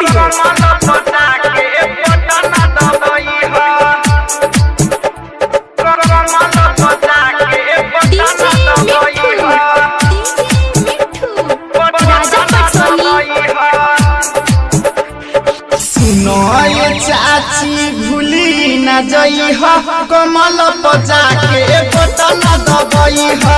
Studio. चाची भूली न जई हो कमल बजा के बटन दबई हो।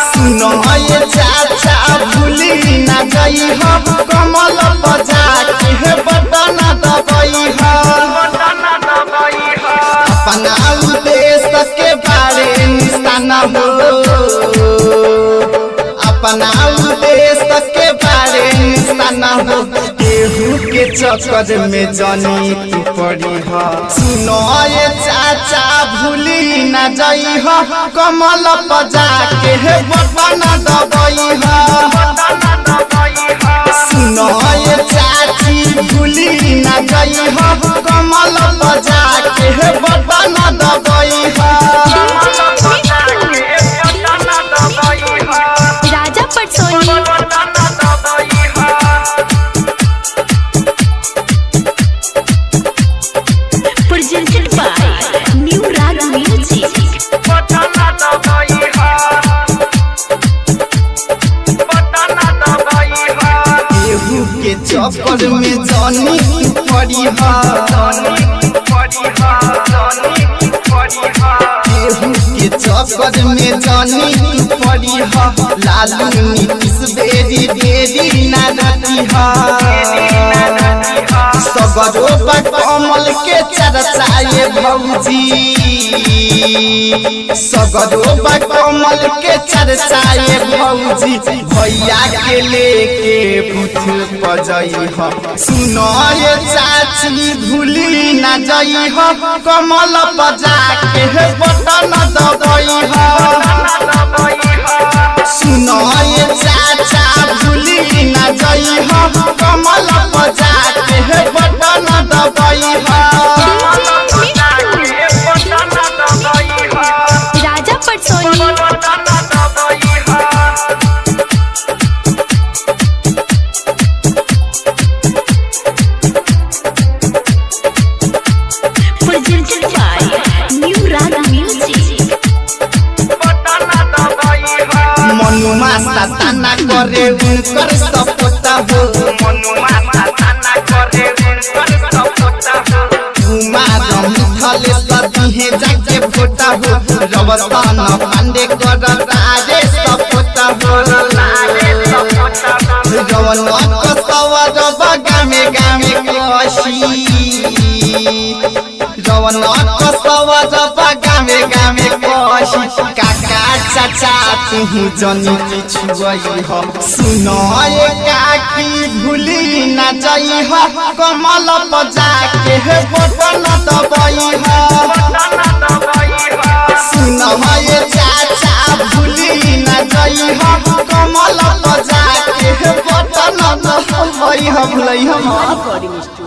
सुनो ये चाचा भूली न जई हो कमल बजा के बटन दबई हो। अपना देश के बारे निशाना हो, अपना देश के बारे निशाना हो। केहू के चक्कर में जानी तू पड़ी हो। सुनो ये चाचा भूली न जई हो कमल बजा के बटन दबई हो। सुनो ये चाची भूली न जई हो कमल बजा के बटन दबई हो। राजा पटसोनी presented by New Rag Music। केहू के चक्कर में जानी तू पड़ी हो। केहू के चक्कर में जानी तू पड़ी हो। लालू नीतीश बेरी बेरी ना रहती हो। सगरो कमल के चर्चा ये भौजी, सगरो कमल के चर्चा ये भौजी। भैया के लेके बुथ बजई हो। सुनो ये चाची भूली न जई हो कमल बजा के बटन दबई हो। सुनो ये चाचा भूली न जई हो कमल बजा के बटन दबई हो। राजा पटसोनी presented by New Rag Music। मनुमा सताना करे उनकर सपोता हो। मिथले सदिहे जाके फोटा हो। रवतान पांडे कर तारे सपोता हो। रवन कसवर गामे गामे कशी, रवन कसवर गामे गामे कशी। काका चाचा तू जनी छुई हो। सुनो ये काकी भूली न जई हो कमल बजा के बटन दबई हो। सुनो ये चाचा भूली न जई हो कमल बजा के बटन दबई हो। भूलई हो।